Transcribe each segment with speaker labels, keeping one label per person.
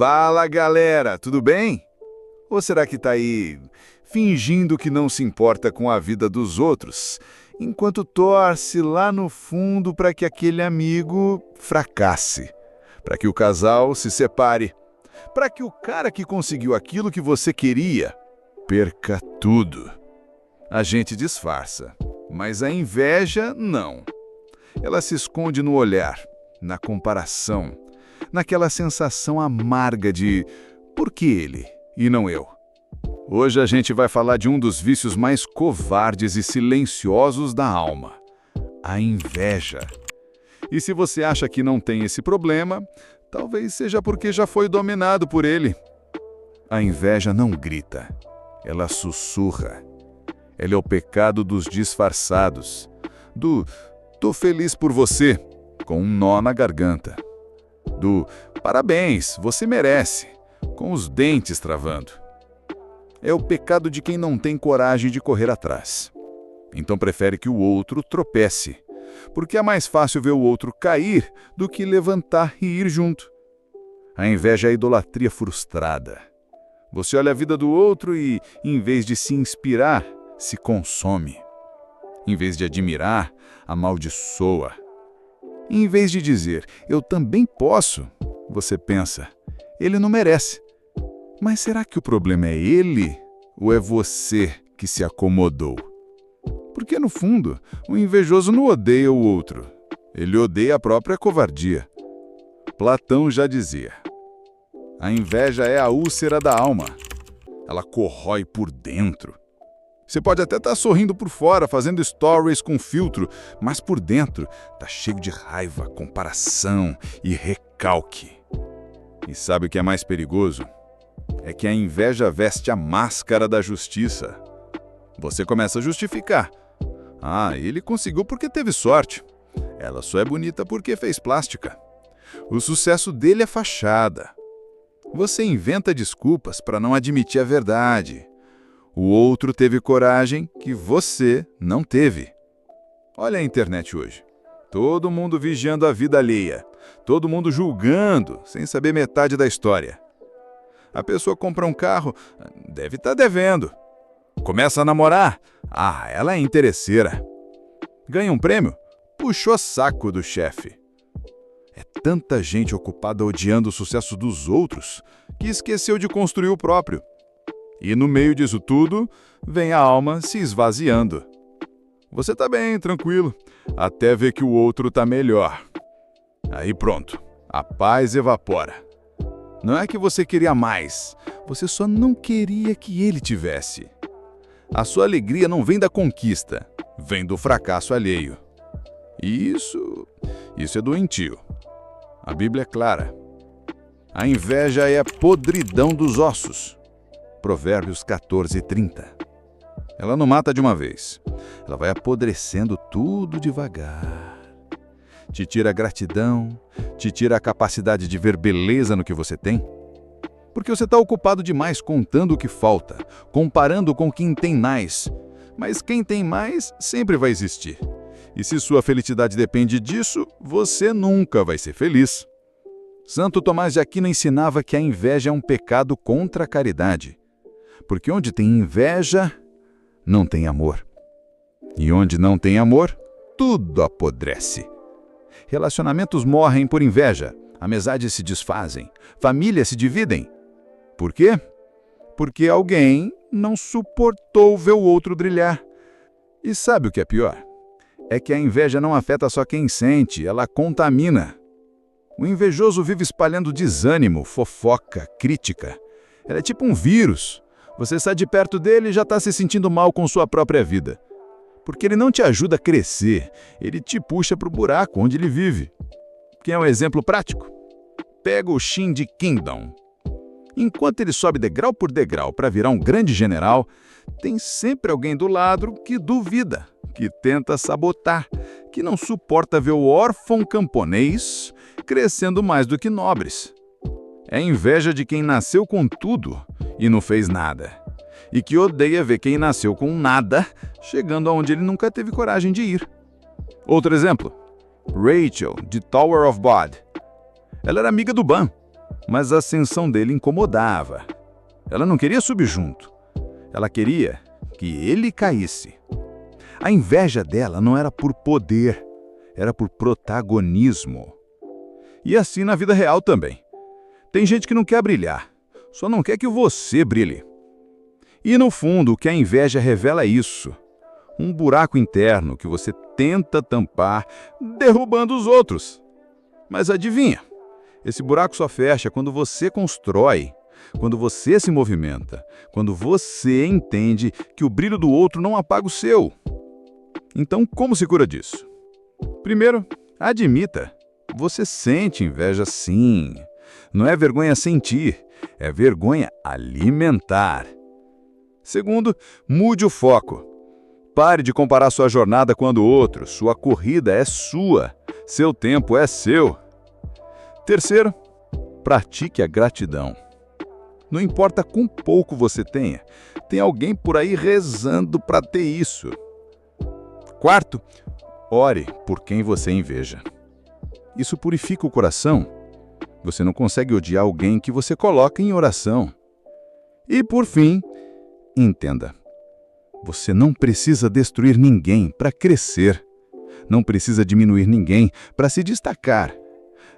Speaker 1: Fala, galera, tudo bem? Ou será que tá aí fingindo que não se importa com a vida dos outros, enquanto torce lá no fundo para que aquele amigo fracasse, para que o casal se separe, para que o cara que conseguiu aquilo que você queria perca tudo? A gente disfarça, mas a inveja não. Ela se esconde no olhar, na comparação, naquela sensação amarga de por que ele e não eu? Hoje a gente vai falar de um dos vícios mais covardes e silenciosos da alma, a inveja. E se você acha que não tem esse problema, talvez seja porque já foi dominado por ele. A inveja não grita, ela sussurra. Ela é o pecado dos disfarçados, do "tô feliz por você", com um nó na garganta, do "parabéns, você merece", com os dentes travando. É o pecado de quem não tem coragem de correr atrás. Então prefere que o outro tropece, porque é mais fácil ver o outro cair do que levantar e ir junto. A inveja é a idolatria frustrada. Você olha a vida do outro e, em vez de se inspirar, se consome. Em vez de admirar, amaldiçoa. Em vez de dizer, eu também posso, você pensa, ele não merece. Mas será que o problema é ele ou é você que se acomodou? Porque, no fundo, o invejoso não odeia o outro. Ele odeia a própria covardia. Platão já dizia, a inveja é a úlcera da alma. Ela corrói por dentro. Você pode até estar sorrindo por fora, fazendo stories com filtro, mas por dentro está cheio de raiva, comparação e recalque. E sabe o que é mais perigoso? É que a inveja veste a máscara da justiça. Você começa a justificar. Ah, ele conseguiu porque teve sorte. Ela só é bonita porque fez plástica. O sucesso dele é fachada. Você inventa desculpas para não admitir a verdade. O outro teve coragem que você não teve. Olha a internet hoje. Todo mundo vigiando a vida alheia. Todo mundo julgando, sem saber metade da história. A pessoa compra um carro, deve estar devendo. Começa a namorar, ela é interesseira. Ganha um prêmio, puxou saco do chefe. É tanta gente ocupada odiando o sucesso dos outros que esqueceu de construir o próprio. E no meio disso tudo, vem a alma se esvaziando. Você tá bem, tranquilo, até ver que o outro tá melhor. Aí pronto, a paz evapora. Não é que você queria mais, você só não queria que ele tivesse. A sua alegria não vem da conquista, vem do fracasso alheio. E isso é doentio. A Bíblia é clara. A inveja é a podridão dos ossos. Provérbios 14:30. Ela não mata de uma vez. Ela vai apodrecendo tudo devagar. Te tira a gratidão, te tira a capacidade de ver beleza no que você tem. Porque você está ocupado demais contando o que falta, comparando com quem tem mais. Mas quem tem mais sempre vai existir. E se sua felicidade depende disso, você nunca vai ser feliz. Santo Tomás de Aquino ensinava que a inveja é um pecado contra a caridade. Porque onde tem inveja, não tem amor. E onde não tem amor, tudo apodrece. Relacionamentos morrem por inveja, amizades se desfazem, famílias se dividem. Por quê? Porque alguém não suportou ver o outro brilhar. E sabe o que é pior? É que a inveja não afeta só quem sente, ela contamina. O invejoso vive espalhando desânimo, fofoca, crítica. Ela é tipo um vírus. Você sai de perto dele e já está se sentindo mal com sua própria vida. Porque ele não te ajuda a crescer, ele te puxa para o buraco onde ele vive. Quer um exemplo prático? Pega o Shin Kingdom. Enquanto ele sobe degrau por degrau para virar um grande general, tem sempre alguém do lado que duvida, que tenta sabotar, que não suporta ver o órfão camponês crescendo mais do que nobres. É inveja de quem nasceu com tudo e não fez nada. E que odeia ver quem nasceu com nada chegando aonde ele nunca teve coragem de ir. Outro exemplo, Rachel, de Tower of God. Ela era amiga do Ban, mas a ascensão dele incomodava. Ela não queria subir junto. Ela queria que ele caísse. A inveja dela não era por poder, era por protagonismo. E assim na vida real também. Tem gente que não quer brilhar, só não quer que você brilhe. E no fundo, o que a inveja revela é isso. Um buraco interno que você tenta tampar, derrubando os outros. Mas adivinha, esse buraco só fecha quando você constrói, quando você se movimenta, quando você entende que o brilho do outro não apaga o seu. Então, como se cura disso? Primeiro, admita. Você sente inveja sim. Não é vergonha sentir, é vergonha alimentar. Segundo, mude o foco. Pare de comparar sua jornada com a do outro. Sua corrida é sua. Seu tempo é seu. Terceiro, pratique a gratidão. Não importa quão pouco você tenha, tem alguém por aí rezando para ter isso. Quarto, ore por quem você inveja. Isso purifica o coração. Você não consegue odiar alguém que você coloca em oração. E por fim, entenda. Você não precisa destruir ninguém para crescer. Não precisa diminuir ninguém para se destacar.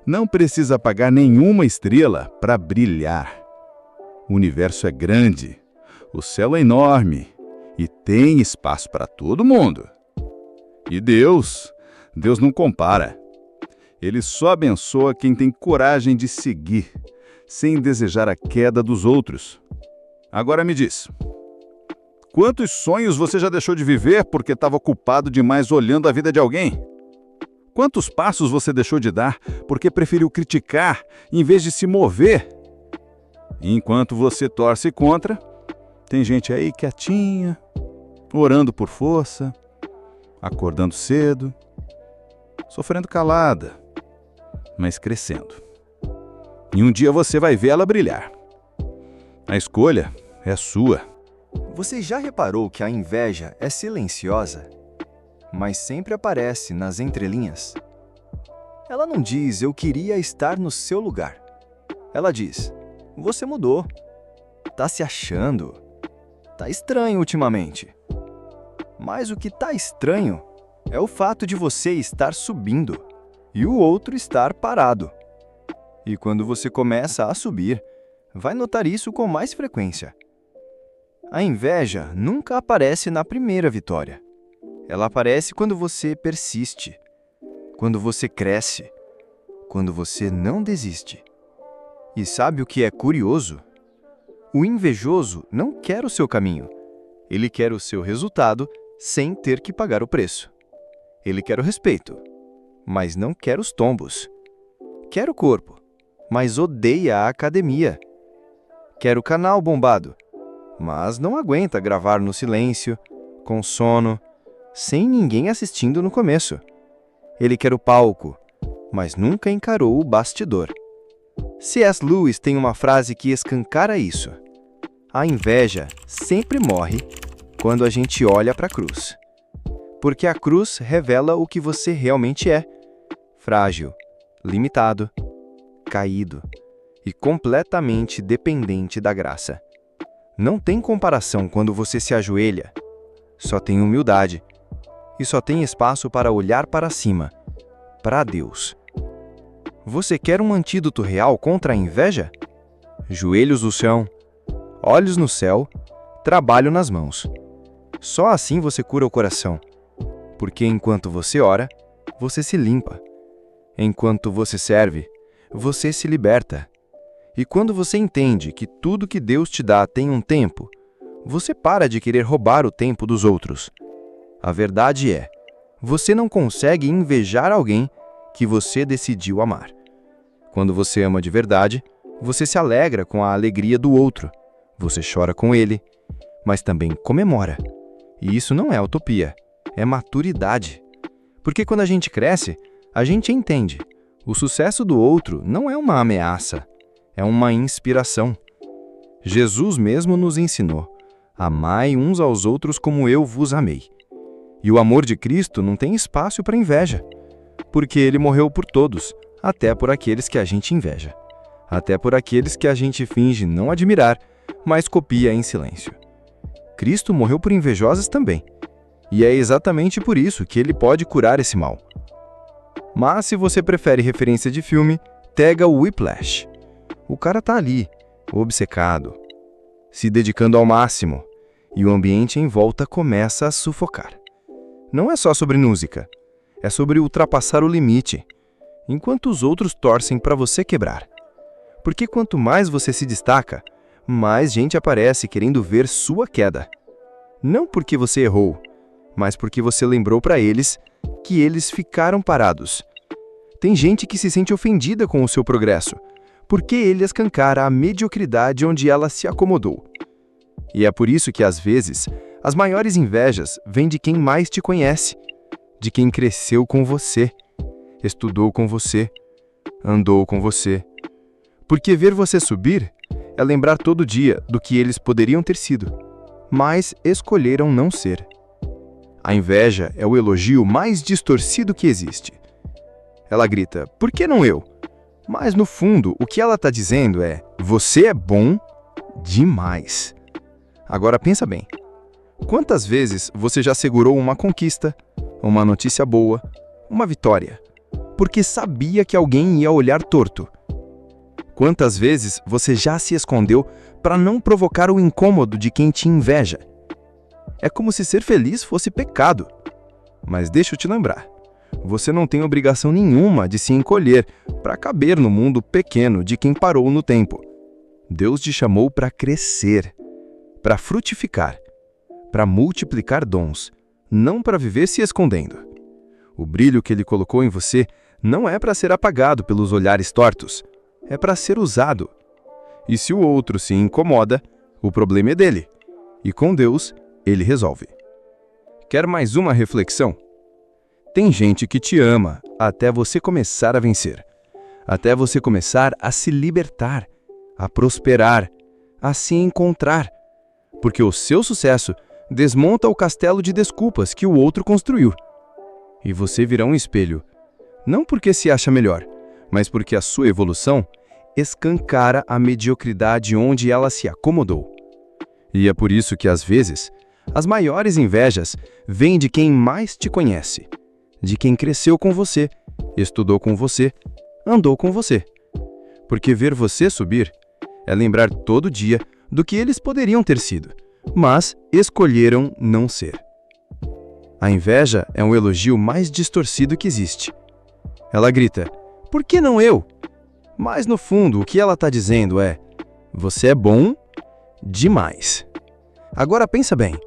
Speaker 1: Não precisa apagar nenhuma estrela para brilhar. O universo é grande, o céu é enorme e tem espaço para todo mundo. E Deus não compara. Ele só abençoa quem tem coragem de seguir, sem desejar a queda dos outros. Agora me diz, quantos sonhos você já deixou de viver porque estava ocupado demais olhando a vida de alguém? Quantos passos você deixou de dar porque preferiu criticar em vez de se mover? E enquanto você torce contra, tem gente aí quietinha, orando por força, acordando cedo, sofrendo calada, mas crescendo. E um dia você vai ver ela brilhar. A escolha é sua.
Speaker 2: Você já reparou que a inveja é silenciosa, mas sempre aparece nas entrelinhas? Ela não diz, eu queria estar no seu lugar. Ela diz, você mudou. Tá se achando. Tá estranho ultimamente. Mas o que tá estranho é o fato de você estar subindo e o outro estar parado. E quando você começa a subir, vai notar isso com mais frequência. A inveja nunca aparece na primeira vitória. Ela aparece quando você persiste, quando você cresce, quando você não desiste. E sabe o que é curioso? O invejoso não quer o seu caminho. Ele quer o seu resultado sem ter que pagar o preço. Ele quer o respeito, mas não quer os tombos. Quer o corpo, mas odeia a academia. Quer o canal bombado, mas não aguenta gravar no silêncio, com sono, sem ninguém assistindo no começo. Ele quer o palco, mas nunca encarou o bastidor. C.S. Lewis tem uma frase que escancara isso. A inveja sempre morre quando a gente olha para a cruz. Porque a cruz revela o que você realmente é. Frágil, limitado, caído e completamente dependente da graça. Não tem comparação quando você se ajoelha. Só tem humildade. E só tem espaço para olhar para cima, para Deus. Você quer um antídoto real contra a inveja? Joelhos no chão, olhos no céu, trabalho nas mãos. Só assim você cura o coração. Porque enquanto você ora, você se limpa. Enquanto você serve, você se liberta. E quando você entende que tudo que Deus te dá tem um tempo, você para de querer roubar o tempo dos outros. A verdade é, você não consegue invejar alguém que você decidiu amar. Quando você ama de verdade, você se alegra com a alegria do outro. Você chora com ele, mas também comemora. E isso não é utopia, é maturidade. Porque quando a gente cresce, a gente entende. O sucesso do outro não é uma ameaça, é uma inspiração. Jesus mesmo nos ensinou: amai uns aos outros como eu vos amei. E o amor de Cristo não tem espaço para inveja, porque ele morreu por todos, até por aqueles que a gente inveja. até por aqueles que a gente finge não admirar, mas copia em silêncio. Cristo morreu por invejosos também, e é exatamente por isso que ele pode curar esse mal. Mas se você prefere referência de filme, pega o Whiplash. O cara tá ali, obcecado, se dedicando ao máximo, e o ambiente em volta começa a sufocar. Não é só sobre música, é sobre ultrapassar o limite, enquanto os outros torcem para você quebrar. Porque quanto mais você se destaca, mais gente aparece querendo ver sua queda. Não porque você errou, mas porque você lembrou para eles que eles ficaram parados. Tem gente que se sente ofendida com o seu progresso, porque ele escancara a mediocridade onde ela se acomodou. E é por isso que, às vezes, as maiores invejas vêm de quem mais te conhece, de quem cresceu com você, estudou com você, andou com você. Porque ver você subir é lembrar todo dia do que eles poderiam ter sido, mas escolheram não ser. A inveja é o elogio mais distorcido que existe. Ela grita, por que não eu? Mas no fundo, o que ela está dizendo é, você é bom demais. Agora pensa bem, quantas vezes você já segurou uma conquista, uma notícia boa, uma vitória, porque sabia que alguém ia olhar torto? Quantas vezes você já se escondeu para não provocar o incômodo de quem te inveja? É como se ser feliz fosse pecado. Mas deixa eu te lembrar, você não tem obrigação nenhuma de se encolher para caber no mundo pequeno de quem parou no tempo. Deus te chamou para crescer, para frutificar, para multiplicar dons, não para viver se escondendo. O brilho que Ele colocou em você não é para ser apagado pelos olhares tortos, é para ser usado. E se o outro se incomoda, o problema é dele. E com Deus, Ele resolve. Quer mais uma reflexão? Tem gente que te ama até você começar a vencer, até você começar a se libertar, a prosperar, a se encontrar. Porque o seu sucesso desmonta o castelo de desculpas que o outro construiu. E você virá um espelho, não porque se acha melhor, mas porque a sua evolução escancara a mediocridade onde ela se acomodou. E é por isso que, às vezes, as maiores invejas vêm de quem mais te conhece, de quem cresceu com você, estudou com você, andou com você. Porque ver você subir é lembrar todo dia do que eles poderiam ter sido, mas escolheram não ser. A inveja é um elogio mais distorcido que existe. Ela grita, por que não eu? Mas no fundo, o que ela está dizendo é, você é bom demais. Agora pensa bem,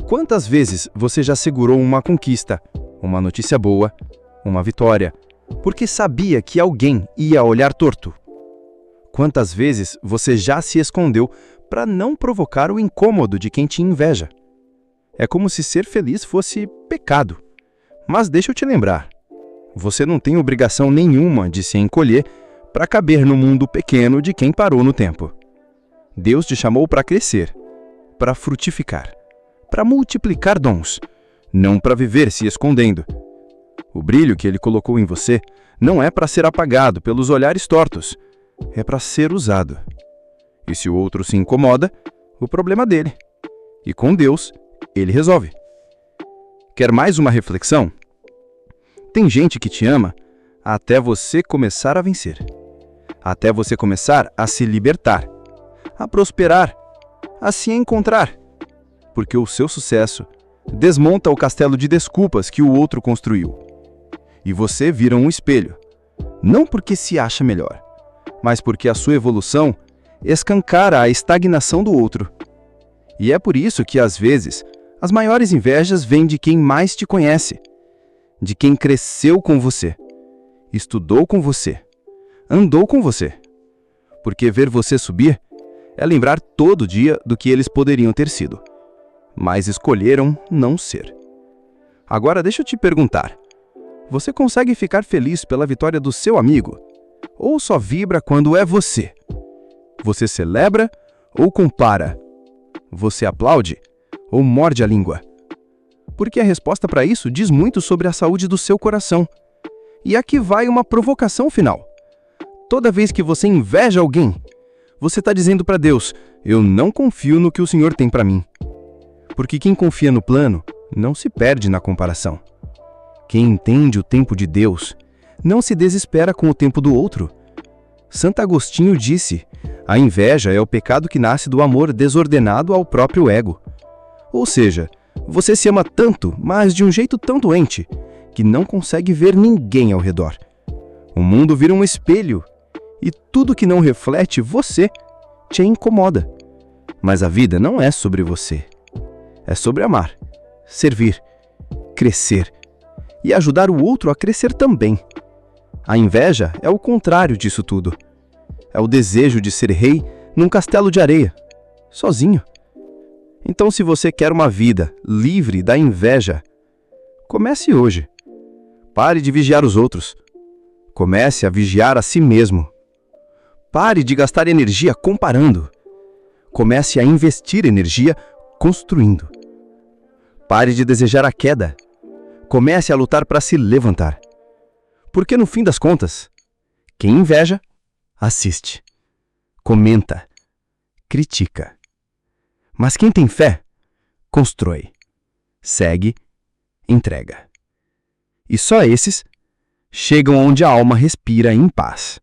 Speaker 2: quantas vezes você já segurou uma conquista, uma notícia boa, uma vitória, porque sabia que alguém ia olhar torto? Quantas vezes você já se escondeu para não provocar o incômodo de quem te inveja? É como se ser feliz fosse pecado. Mas deixa eu te lembrar, você não tem obrigação nenhuma de se encolher para caber no mundo pequeno de quem parou no tempo. Deus te chamou para crescer, para frutificar, para multiplicar dons, não para viver se escondendo. O brilho que Ele colocou em você não é para ser apagado pelos olhares tortos, é para ser usado. E se o outro se incomoda, o problema é dele. E com Deus, Ele resolve. Quer mais uma reflexão? Tem gente que te ama até você começar a vencer. Até você começar a se libertar, a prosperar, a se encontrar. Porque o seu sucesso desmonta o castelo de desculpas que o outro construiu. E você vira um espelho, não porque se acha melhor, mas porque a sua evolução escancara a estagnação do outro. E é por isso que, às vezes, as maiores invejas vêm de quem mais te conhece, de quem cresceu com você, estudou com você, andou com você. Porque ver você subir é lembrar todo dia do que eles poderiam ter sido, mas escolheram não ser. Agora deixa eu te perguntar, você consegue ficar feliz pela vitória do seu amigo? Ou só vibra quando é você? Você celebra ou compara? Você aplaude ou morde a língua? Porque a resposta para isso diz muito sobre a saúde do seu coração. E aqui vai uma provocação final.
Speaker 3: Toda vez que você inveja alguém, você está dizendo para Deus: eu não confio no que o Senhor tem para mim. Porque quem confia no plano não se perde na comparação. Quem entende o tempo de Deus não se desespera com o tempo do outro. Santo Agostinho disse: a inveja é o pecado que nasce do amor desordenado ao próprio ego. Ou seja, você se ama tanto, mas de um jeito tão doente, que não consegue ver ninguém ao redor. O mundo vira um espelho, e tudo que não reflete você te incomoda. Mas a vida não é sobre você. É sobre amar, servir, crescer e ajudar o outro a crescer também. A inveja é o contrário disso tudo. É o desejo de ser rei num castelo de areia, sozinho. Então, se você quer uma vida livre da inveja, comece hoje. Pare de vigiar os outros. Comece a vigiar a si mesmo. Pare de gastar energia comparando. Comece a investir energia construindo. Pare de desejar a queda. Comece a lutar para se levantar. Porque no fim das contas, quem inveja, assiste, comenta, critica. Mas quem tem fé, constrói, segue, entrega. E só esses chegam onde a alma respira em paz.